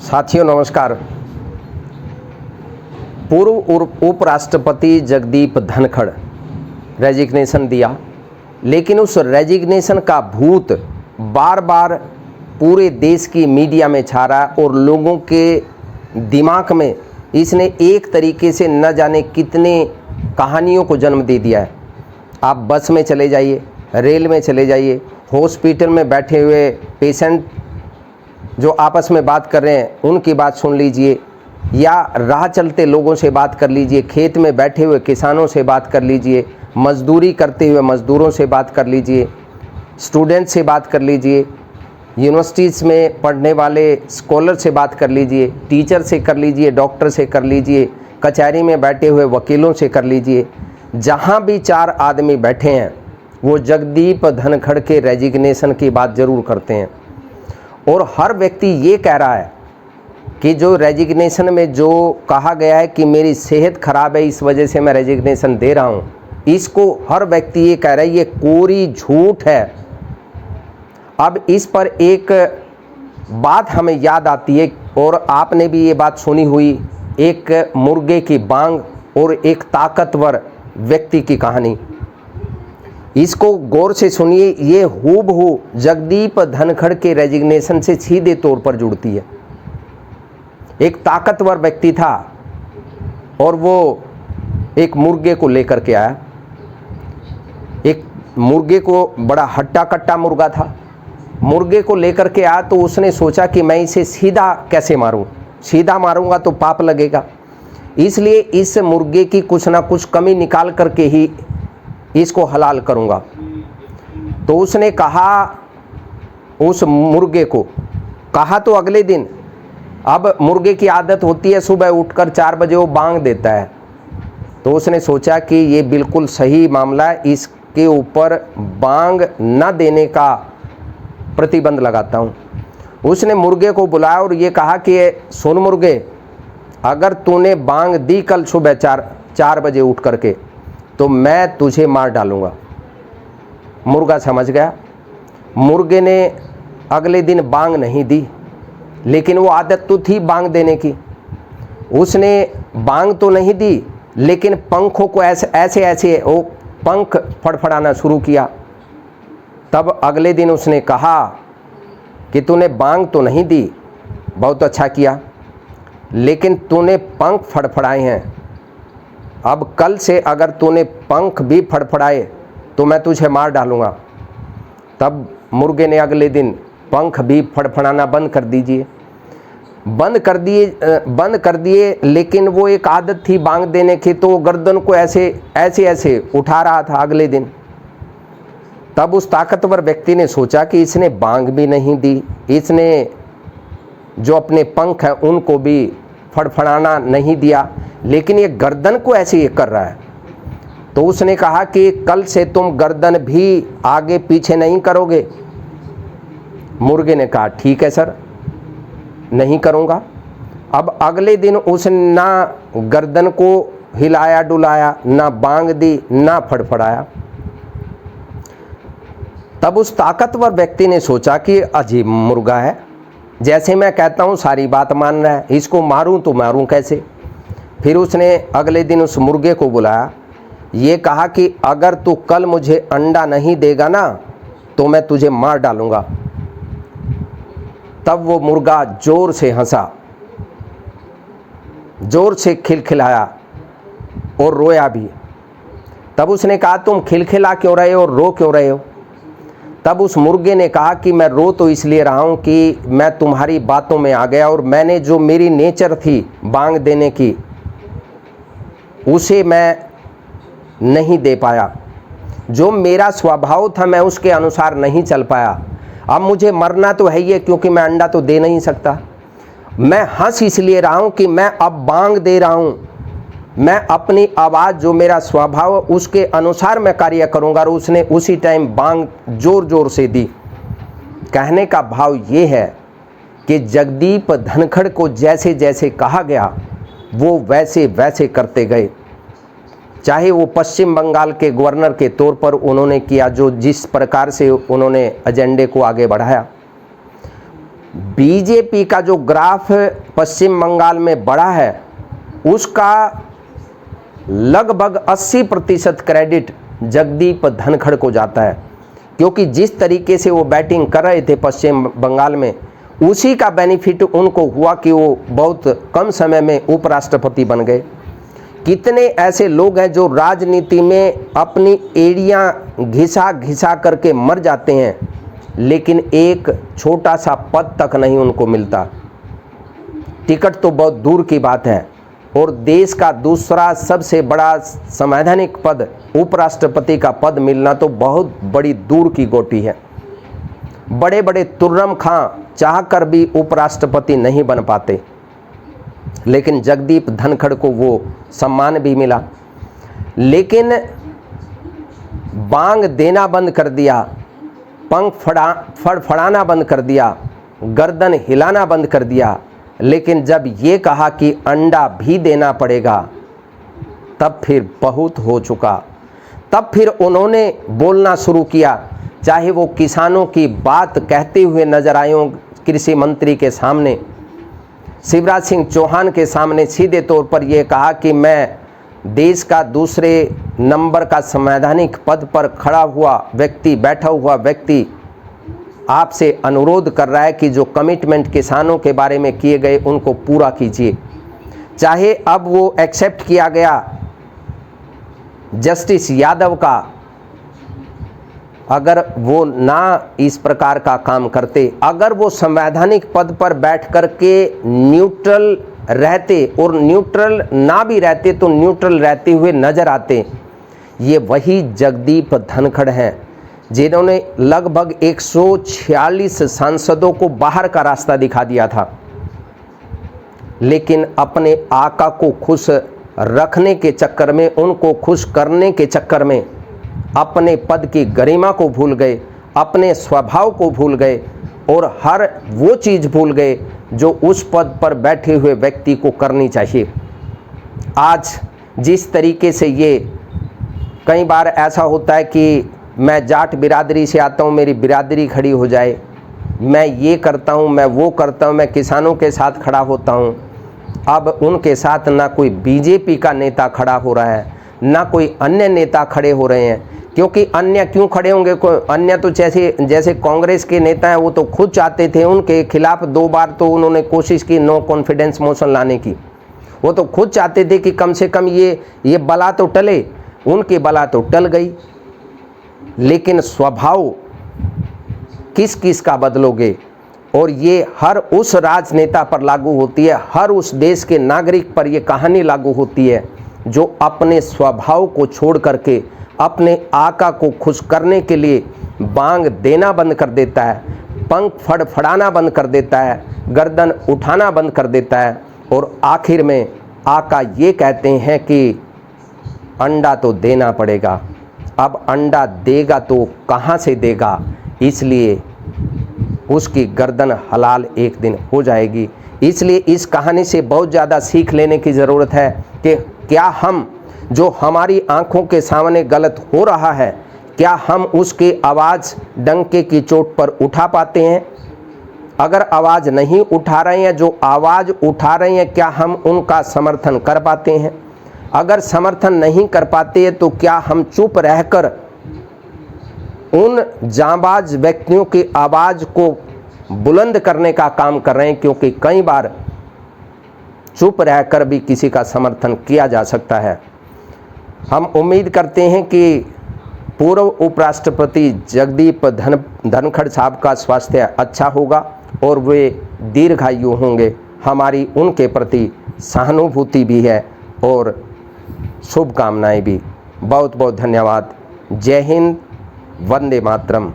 साथियों नमस्कार। पूर्व उपराष्ट्रपति जगदीप धनखड़ रेजिग्नेशन दिया, लेकिन उस रेजिग्नेशन का भूत बार बार पूरे देश की मीडिया में छा रहा है और लोगों के दिमाग में इसने एक तरीके से न जाने कितने कहानियों को जन्म दे दिया है। आप बस में चले जाइए, रेल में चले जाइए, हॉस्पिटल में बैठे हुए पेशेंट जो आपस में बात कर रहे हैं उनकी बात सुन लीजिए, या राह चलते लोगों से बात कर लीजिए, खेत में बैठे हुए किसानों से बात कर लीजिए, मजदूरी करते हुए मजदूरों से बात कर लीजिए, स्टूडेंट से बात कर लीजिए, यूनिवर्सिटीज़ में पढ़ने वाले स्कॉलर से बात कर लीजिए, टीचर से कर लीजिए, डॉक्टर से कर लीजिए, कचहरी में बैठे हुए वकीलों से कर लीजिए। जहाँ भी चार आदमी बैठे हैं वो जगदीप धनखड़ के रेजिग्नेशन की बात ज़रूर करते हैं। और हर व्यक्ति ये कह रहा है कि जो रेजिग्नेशन में जो कहा गया है कि मेरी सेहत खराब है इस वजह से मैं रेजिग्नेशन दे रहा हूँ, इसको हर व्यक्ति ये कह रहा है ये कोरी झूठ है। अब इस पर एक बात हमें याद आती है और आपने भी ये बात सुनी हुई, एक मुर्गे की बांग और एक ताकतवर व्यक्ति की कहानी। इसको गौर से सुनिए, ये हूबहू जगदीप धनखड़ के रेजिग्नेशन से सीधे तौर पर जुड़ती है। एक ताकतवर व्यक्ति था और वो एक मुर्गे को लेकर के आया। एक मुर्गे को, बड़ा हट्टा कट्टा मुर्गा था, मुर्गे को लेकर के आया तो उसने सोचा कि मैं इसे सीधा कैसे मारूं, सीधा मारूंगा तो पाप लगेगा, इसलिए इस मुर्गे की कुछ ना कुछ कमी निकाल करके ही इसको हलाल करूंगा। तो उसने कहा, उस मुर्गे को कहा तो अगले दिन, अब मुर्गे की आदत होती है सुबह उठकर 4 बजे वो बांग देता है, तो उसने सोचा कि ये बिल्कुल सही मामला है, इसके ऊपर बांग न देने का प्रतिबंध लगाता हूँ। उसने मुर्गे को बुलाया और ये कहा कि सुन मुर्गे, अगर तूने बांग दी कल सुबह 4 बजे उठ करके तो मैं तुझे मार डालूंगा। मुर्गा समझ गया। मुर्गे ने अगले दिन बांग नहीं दी, लेकिन वो आदत तो थी बांग देने की। उसने बांग तो नहीं दी, लेकिन पंखों को ऐसे वो पंख फड़फड़ाना शुरू किया। तब अगले दिन उसने कहा कि तूने बांग तो नहीं दी, बहुत अच्छा किया, लेकिन तूने पंख फड़फड़ाए हैं, अब कल से अगर तूने पंख भी फड़फड़ाए तो मैं तुझे मार डालूंगा। तब मुर्गे ने अगले दिन पंख भी फड़फड़ाना बंद कर दिए, लेकिन वो एक आदत थी बांग देने की, तो गर्दन को ऐसे उठा रहा था अगले दिन। तब उस ताकतवर व्यक्ति ने सोचा कि इसने बांग भी नहीं दी, इसने जो अपने पंख हैं उनको भी फड़फड़ाना नहीं दिया, लेकिन ये गर्दन को ऐसे ये कर रहा है। तो उसने कहा कि कल से तुम गर्दन भी आगे पीछे नहीं करोगे। मुर्गे ने कहा ठीक है सर, नहीं करूँगा। अब अगले दिन उसने ना गर्दन को हिलाया डुलाया, ना बांग दी, ना फड़फड़ाया। तब उस ताकतवर व्यक्ति ने सोचा कि अजीब मुर्गा है, जैसे मैं कहता हूँ सारी बात मान रहा है, इसको मारूं तो मारूं कैसे। फिर उसने अगले दिन उस मुर्गे को बुलाया, ये कहा कि अगर तू कल मुझे अंडा नहीं देगा ना तो मैं तुझे मार डालूंगा। तब वो मुर्गा जोर से हंसा, जोर से खिलखिलाया और रोया भी। तब उसने कहा तुम खिलखिला क्यों रहे हो और रो क्यों रहे हो। तब उस मुर्गे ने कहा कि मैं रो तो इसलिए रहा हूँ कि मैं तुम्हारी बातों में आ गया और मैंने जो मेरी नेचर थी बांग देने की उसे मैं नहीं दे पाया, जो मेरा स्वभाव था मैं उसके अनुसार नहीं चल पाया। अब मुझे मरना तो है ही है, क्योंकि मैं अंडा तो दे नहीं सकता। मैं हंस इसलिए रहा हूँ कि मैं अब बांग दे रहा हूँ, मैं अपनी आवाज़ जो मेरा स्वभाव उसके अनुसार मैं कार्य करूँगा। और उसने उसी टाइम बांग जोर जोर से दी। कहने का भाव ये है कि जगदीप धनखड़ को जैसे जैसे कहा गया वो वैसे वैसे करते गए। चाहे वो पश्चिम बंगाल के गवर्नर के तौर पर उन्होंने किया, जो जिस प्रकार से उन्होंने एजेंडे को आगे बढ़ाया, बीजेपी का जो ग्राफ पश्चिम बंगाल में बढ़ा है उसका लगभग 80% क्रेडिट जगदीप धनखड़ को जाता है, क्योंकि जिस तरीके से वो बैटिंग कर रहे थे पश्चिम बंगाल में, उसी का बेनिफिट उनको हुआ कि वो बहुत कम समय में उपराष्ट्रपति बन गए। कितने ऐसे लोग हैं जो राजनीति में अपनी एड़ियां घिसा घिसा करके मर जाते हैं, लेकिन एक छोटा सा पद तक नहीं उनको मिलता। टिकट तो बहुत दूर की बात है, और देश का दूसरा सबसे बड़ा संवैधानिक पद उपराष्ट्रपति का पद मिलना तो बहुत बड़ी दूर की गोटी है। बड़े बड़े तुर्रम खां चाहकर भी उपराष्ट्रपति नहीं बन पाते, लेकिन जगदीप धनखड़ को वो सम्मान भी मिला। लेकिन बांग देना बंद कर दिया, पंख फड़फड़ाना बंद कर दिया, गर्दन हिलाना बंद कर दिया, लेकिन जब ये कहा कि अंडा भी देना पड़ेगा, तब फिर बहुत हो चुका। तब फिर उन्होंने बोलना शुरू किया, चाहे वो किसानों की बात कहते हुए नजर आए हों कृषि मंत्री के सामने, शिवराज सिंह चौहान के सामने सीधे तौर पर यह कहा कि मैं देश का दूसरे नंबर का संवैधानिक पद पर खड़ा हुआ व्यक्ति, बैठा हुआ व्यक्ति आपसे अनुरोध कर रहा है कि जो कमिटमेंट किसानों के बारे में किए गए उनको पूरा कीजिए। चाहे अब वो एक्सेप्ट किया गया जस्टिस यादव का, अगर वो ना इस प्रकार का काम करते, अगर वो संवैधानिक पद पर बैठ करके न्यूट्रल रहते और न्यूट्रल ना भी रहते तो न्यूट्रल रहते हुए नजर आते, ये वही जगदीप धनखड़ हैं जिन्होंने लगभग 146 सांसदों को बाहर का रास्ता दिखा दिया था। लेकिन अपने आका को खुश रखने के चक्कर में, उनको खुश करने के चक्कर में अपने पद की गरिमा को भूल गए, अपने स्वभाव को भूल गए और हर वो चीज़ भूल गए जो उस पद पर बैठे हुए व्यक्ति को करनी चाहिए। आज जिस तरीके से ये कई बार ऐसा होता है कि मैं जाट बिरादरी से आता हूँ, मेरी बिरादरी खड़ी हो जाए, मैं ये करता हूँ, मैं वो करता हूँ, मैं किसानों के साथ खड़ा होता हूँ। अब उनके साथ ना कोई बीजेपी का नेता खड़ा हो रहा है, ना कोई अन्य नेता खड़े हो रहे हैं। क्योंकि अन्य क्यों खड़े होंगे? अन्य तो जैसे कांग्रेस के नेता हैं, वो तो खुद चाहते थे, उनके खिलाफ 2 बार तो उन्होंने कोशिश की नो कॉन्फिडेंस मोशन लाने की। वो तो खुद चाहते थे कि कम से कम ये बला तो टले, उनकी बला तो टल गई। लेकिन स्वभाव किस किस का बदलोगे? और ये हर उस राजनेता पर लागू होती है, हर उस देश के नागरिक पर ये कहानी लागू होती है जो अपने स्वभाव को छोड़ करके अपने आका को खुश करने के लिए बांग देना बंद कर देता है, पंख फड़फड़ाना बंद कर देता है, गर्दन उठाना बंद कर देता है, और आखिर में आका ये कहते हैं कि अंडा तो देना पड़ेगा। अब अंडा देगा तो कहाँ से देगा? इसलिए उसकी गर्दन हलाल एक दिन हो जाएगी। इसलिए इस कहानी से बहुत ज़्यादा सीख लेने की ज़रूरत है कि क्या हम जो हमारी आंखों के सामने गलत हो रहा है, क्या हम उसकी आवाज़ डंके की चोट पर उठा पाते हैं? अगर आवाज़ नहीं उठा रहे हैं, जो आवाज़ उठा रहे हैं, क्या हम उनका समर्थन कर पाते हैं? अगर समर्थन नहीं कर पाते हैं तो क्या हम चुप रहकर उन जांबाज व्यक्तियों की आवाज़ को बुलंद करने का काम कर रहे हैं? क्योंकि कई बार चुप रहकर भी किसी का समर्थन किया जा सकता है। हम उम्मीद करते हैं कि पूर्व उपराष्ट्रपति जगदीप धनखड़ साहब का स्वास्थ्य अच्छा होगा और वे दीर्घायु होंगे। हमारी उनके प्रति सहानुभूति भी है और शुभकामनाएं भी। बहुत बहुत धन्यवाद। जय हिंद, वंदे मातरम।